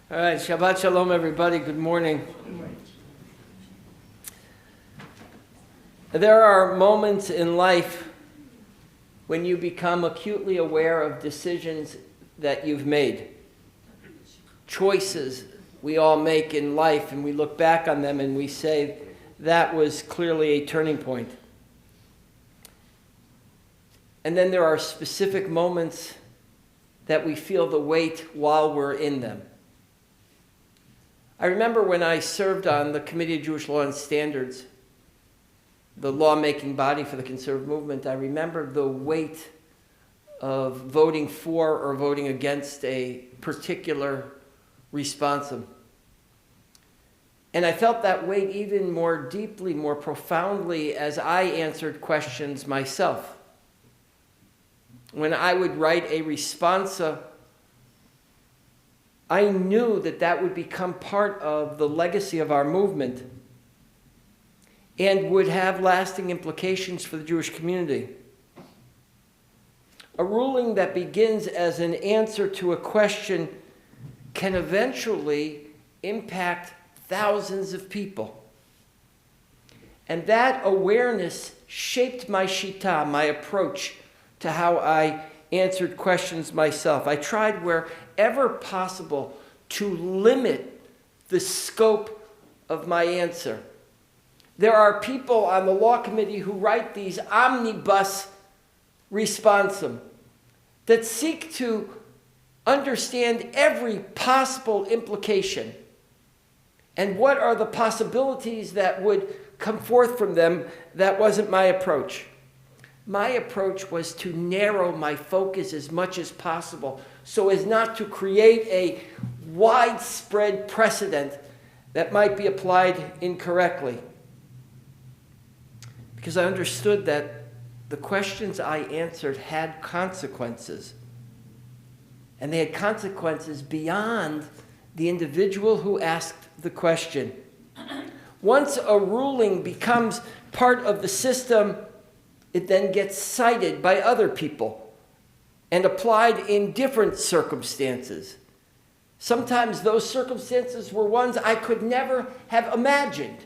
All right, Shabbat Shalom, everybody. Good morning. There are moments in life when you become acutely aware of decisions that you've made. Choices we all make in life, and we look back on them and we say, that was clearly a turning point. And then there are specific moments that we feel the weight while we're in them. I remember when I served on the Committee of Jewish Law and Standards, the lawmaking body for the conservative movement, I remember the weight of voting for or voting against a particular responsum. And I felt that weight even more deeply, more profoundly as I answered questions myself. When I would write a responsa, I knew that that would become part of the legacy of our movement and would have lasting implications for the Jewish community. A ruling that begins as an answer to a question can eventually impact thousands of people. And that awareness shaped my shita, my approach to how I answered questions myself. I tried wherever possible to limit the scope of my answer. There are people on the law committee who write these omnibus responsum that seek to understand every possible implication and what are the possibilities that would come forth from them. That wasn't my approach. My approach was to narrow my focus as much as possible so as not to create a widespread precedent that might be applied incorrectly. Because I understood that the questions I answered had consequences. And they had consequences beyond the individual who asked the question. Once a ruling becomes part of the system, it then gets cited by other people and applied in different circumstances. Sometimes those circumstances were ones I could never have imagined.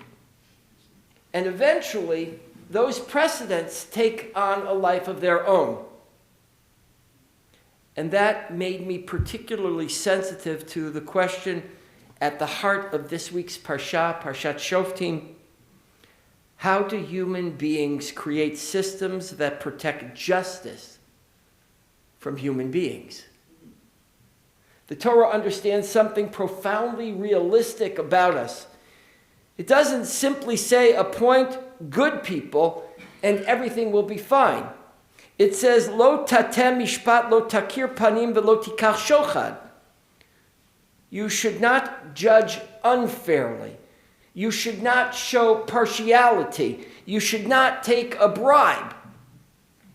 And eventually, those precedents take on a life of their own. And that made me particularly sensitive to the question at the heart of this week's Parshat Shoftim. How do human beings create systems that protect justice from human beings? The Torah understands something profoundly realistic about us. It doesn't simply say appoint good people and everything will be fine. It says, Lo tatem mishpat, lo takir panim, velo tikach shochad. You should not judge unfairly. You should not show partiality. You should not take a bribe.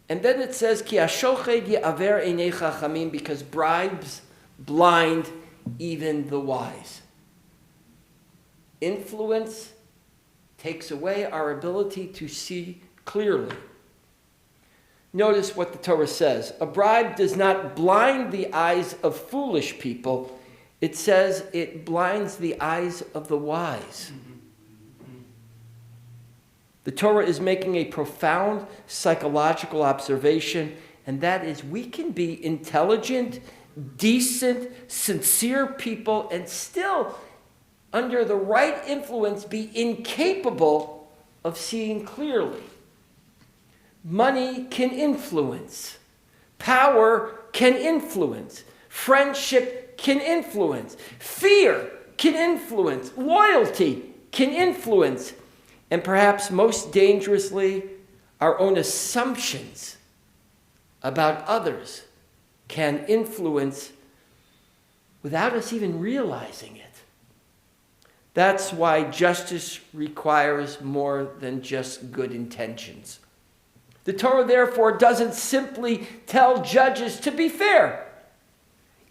And then it says, Ki hashoched ye'aver einei chachamim, because bribes blind even the wise. Influence takes away our ability to see clearly. Notice what the Torah says. A bribe does not blind the eyes of foolish people. It says it blinds the eyes of the wise. The Torah is making a profound psychological observation, and that is we can be intelligent, decent, sincere people and still, under the right influence, be incapable of seeing clearly. Money can influence. Power can influence. Friendship can influence. Fear can influence. Loyalty can influence. And perhaps most dangerously, our own assumptions about others can influence without us even realizing it. That's why justice requires more than just good intentions. The Torah, therefore, doesn't simply tell judges to be fair.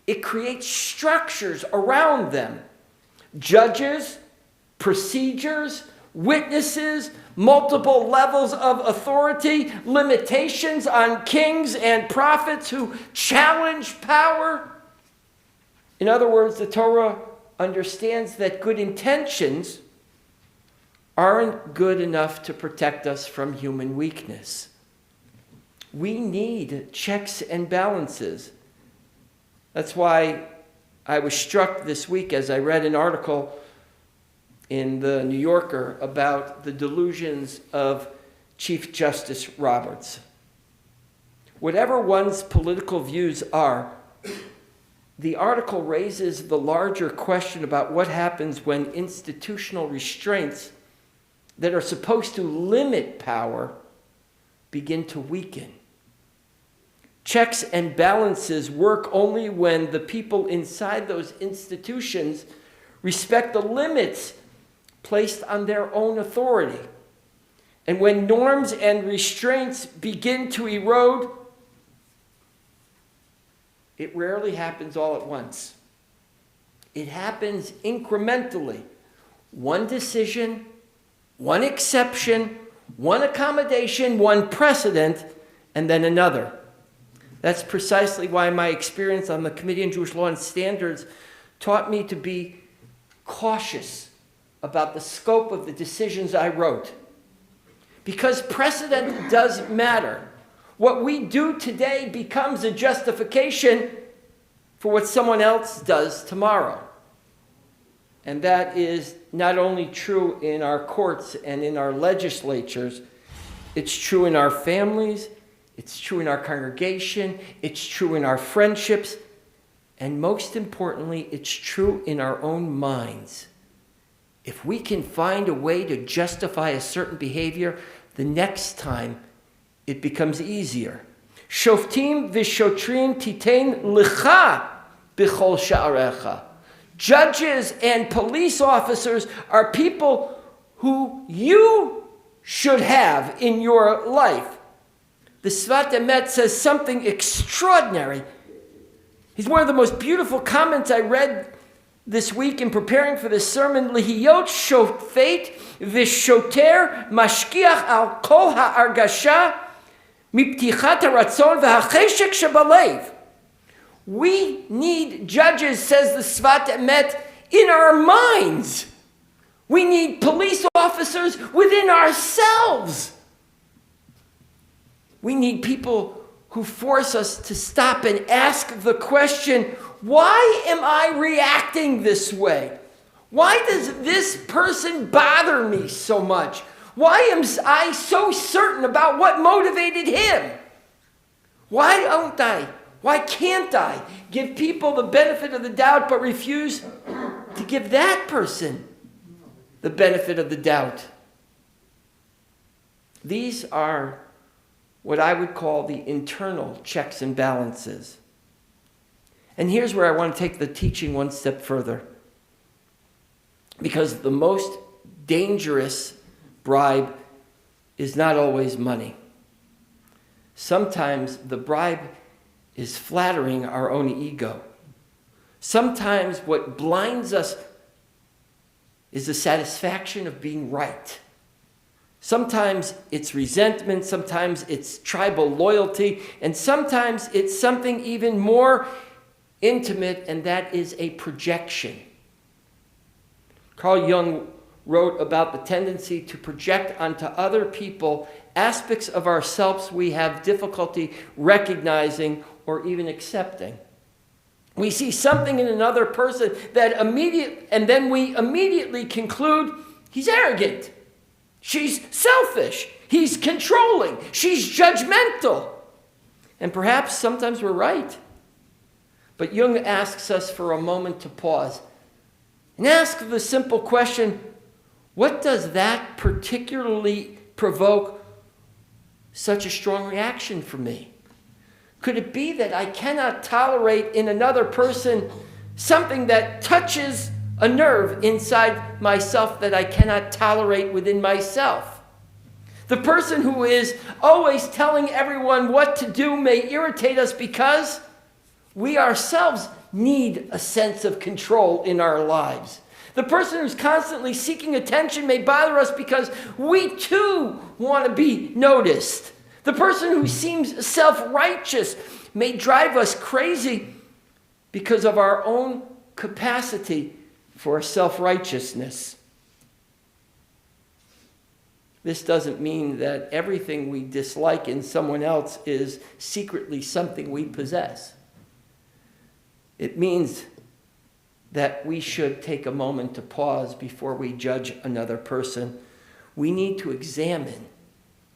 It creates structures around them. Judges, procedures, witnesses, multiple levels of authority, limitations on kings and prophets who challenge power. In other words, the Torah understands that good intentions aren't good enough to protect us from human weakness. We need checks and balances. That's why I was struck this week as I read an article in the New Yorker about the delusions of Chief Justice Roberts. Whatever one's political views are, the article raises the larger question about what happens when institutional restraints that are supposed to limit power begin to weaken. Checks and balances work only when the people inside those institutions respect the limits placed on their own authority. And when norms and restraints begin to erode, it rarely happens all at once. It happens incrementally. One decision, one exception, one accommodation, one precedent, and then another. That's precisely why my experience on the Committee on Jewish Law and Standards taught me to be cautious about the scope of the decisions I wrote. Because precedent does matter. What we do today becomes a justification for what someone else does tomorrow. And that is not only true in our courts and in our legislatures, it's true in our families, it's true in our congregation, it's true in our friendships, and most importantly, it's true in our own minds. If we can find a way to justify a certain behavior, the next time it becomes easier. Shoftim v'shotrim titein licha b'chol sha'arecha. Judges and police officers are people who you should have in your life. The Svat Emet says something extraordinary. He's one of the most beautiful comments I read this week in preparing for this sermon. Lihiyot shofet v'shoter mashkiach al kol ha'argasha miptichat haratzon v'hacheshek shebalev. We need judges, says the Svat Emet, in our minds. We need police officers within ourselves. We need people who force us to stop and ask the question, why am I reacting this way? Why does this person bother me so much? Why am I so certain about what motivated him? Why can't I give people the benefit of the doubt but refuse to give that person the benefit of the doubt? These are what I would call the internal checks and balances. And here's where I want to take the teaching one step further. Because the most dangerous bribe is not always money. Sometimes the bribe is flattering our own ego. Sometimes what blinds us is the satisfaction of being right. Sometimes it's resentment, sometimes it's tribal loyalty, and sometimes it's something even more intimate, and that is a projection. Carl Jung wrote about the tendency to project onto other people aspects of ourselves we have difficulty recognizing or even accepting. We see something in another person and then we immediately conclude he's arrogant, she's selfish, he's controlling, she's judgmental. And perhaps sometimes we're right. But Jung asks us for a moment to pause and ask the simple question, what does that particularly provoke such a strong reaction for me? Could it be that I cannot tolerate in another person something that touches a nerve inside myself that I cannot tolerate within myself? The person who is always telling everyone what to do may irritate us because we ourselves need a sense of control in our lives. The person who's constantly seeking attention may bother us because we too want to be noticed. The person who seems self-righteous may drive us crazy because of our own capacity for self-righteousness. This doesn't mean that everything we dislike in someone else is secretly something we possess. It means that we should take a moment to pause before we judge another person. We need to examine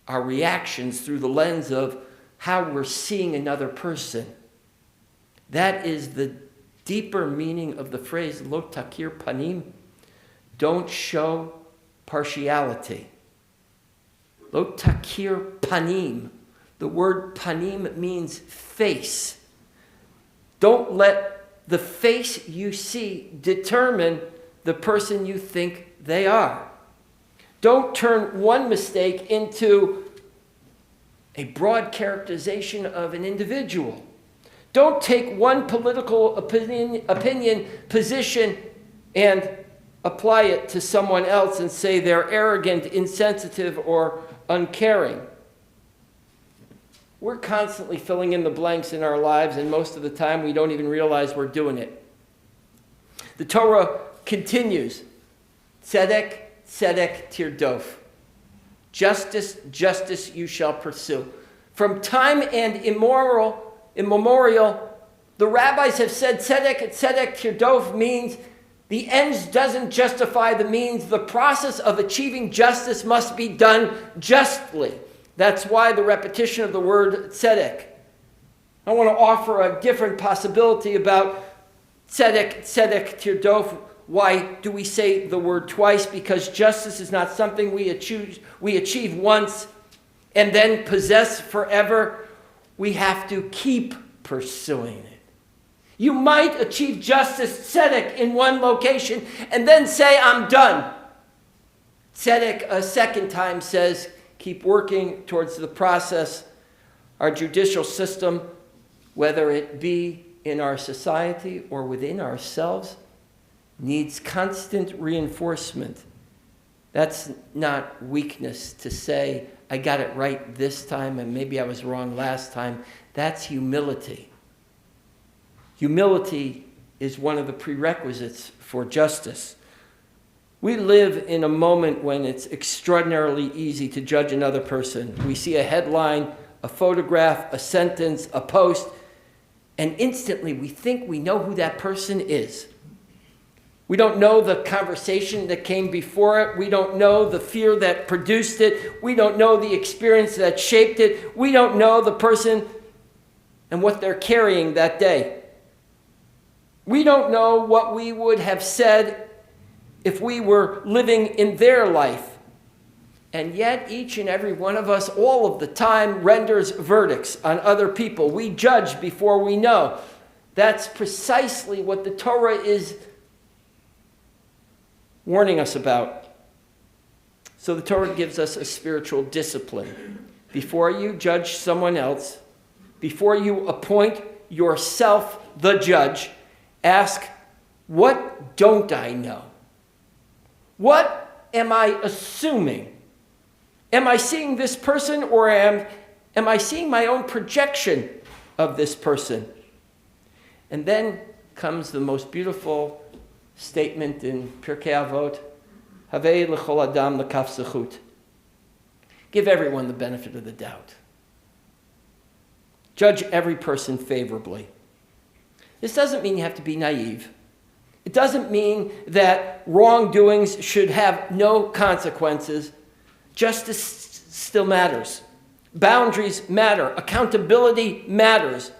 our reactions through the lens of how we're seeing another person. That is the deeper meaning of the phrase lo takir panim. Don't show partiality. Lo takir panim. The word panim means face. Don't let the face you see determine the person you think they are. Don't turn one mistake into a broad characterization of an individual. Don't take one political opinion, position, and apply it to someone else and say they're arrogant, insensitive, or uncaring. We're constantly filling in the blanks in our lives, and most of the time we don't even realize we're doing it. The Torah continues, tzedek, tzedek tirdof. Justice, justice you shall pursue. From time and immemorial, the rabbis have said tzedek, tzedek tirdof means the ends doesn't justify the means. The process of achieving justice must be done justly. That's why the repetition of the word tzedek. I want to offer a different possibility about tzedek, tzedek tirdof. Why do we say the word twice? Because justice is not something we achieve once and then possess forever. We have to keep pursuing it. You might achieve justice, tzedek, in one location and then say, I'm done. Tzedek a second time says, keep working towards the process. Our judicial system, whether it be in our society or within ourselves, needs constant reinforcement. That's not weakness to say, I got it right this time and maybe I was wrong last time. That's humility. Humility is one of the prerequisites for justice. We live in a moment when it's extraordinarily easy to judge another person. We see a headline, a photograph, a sentence, a post, and instantly we think we know who that person is. We don't know the conversation that came before it. We don't know the fear that produced it. We don't know the experience that shaped it. We don't know the person and what they're carrying that day. We don't know what we would have said if we were living in their life. And yet each and every one of us, all of the time, renders verdicts on other people. We judge before we know. That's precisely what the Torah is warning us about. So the Torah gives us a spiritual discipline. Before you judge someone else, before you appoint yourself the judge, ask, what don't I know? What am I assuming? Am I seeing this person, or am I seeing my own projection of this person? And then comes the most beautiful statement in Pirkei Avot, Havei l'chol adam l'kaf zechut. Give everyone the benefit of the doubt. Judge every person favorably. This doesn't mean you have to be naive. It doesn't mean that wrongdoings should have no consequences. Justice still matters. Boundaries matter. Accountability matters.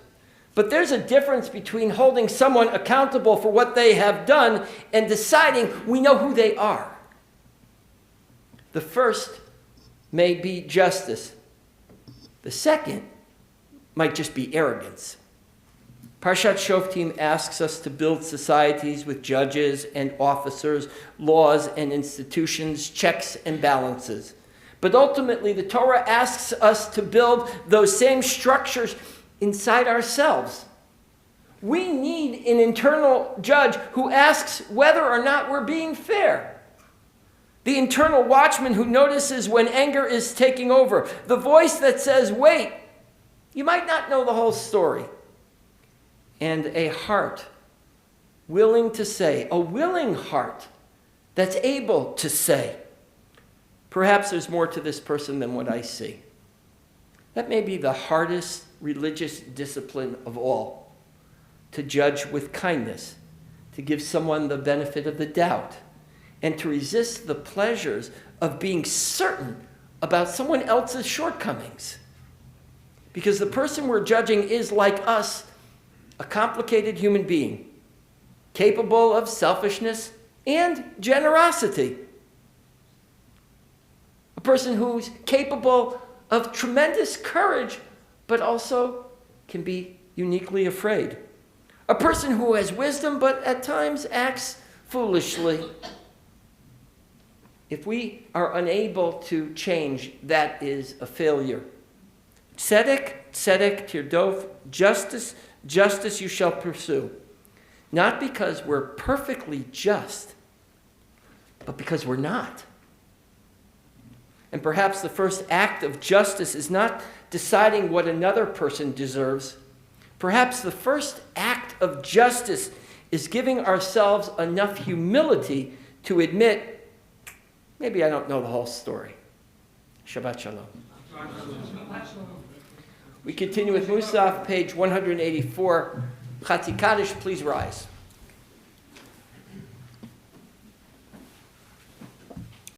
But there's a difference between holding someone accountable for what they have done and deciding we know who they are. The first may be justice. The second might just be arrogance. Parshat Shoftim asks us to build societies with judges and officers, laws and institutions, checks and balances. But ultimately, the Torah asks us to build those same structures inside ourselves. We need an internal judge who asks whether or not we're being fair. The internal watchman who notices when anger is taking over. The voice that says, wait, you might not know the whole story. And a heart willing to say, a willing heart that's able to say, perhaps there's more to this person than what I see. That may be the hardest religious discipline of all, to judge with kindness, to give someone the benefit of the doubt, and to resist the pleasures of being certain about someone else's shortcomings. Because the person we're judging is, like us, a complicated human being, capable of selfishness and generosity. A person who's capable of tremendous courage, but also can be uniquely afraid. A person who has wisdom, but at times acts foolishly. If we are unable to change, that is a failure. Tzedek, tzedek tirdof, justice, justice you shall pursue. Not because we're perfectly just, but because we're not. And perhaps the first act of justice is not deciding what another person deserves. Perhaps the first act of justice is giving ourselves enough humility to admit, maybe I don't know the whole story. Shabbat shalom. We continue with Musaf, page 184. Chatzi Kaddish, please rise.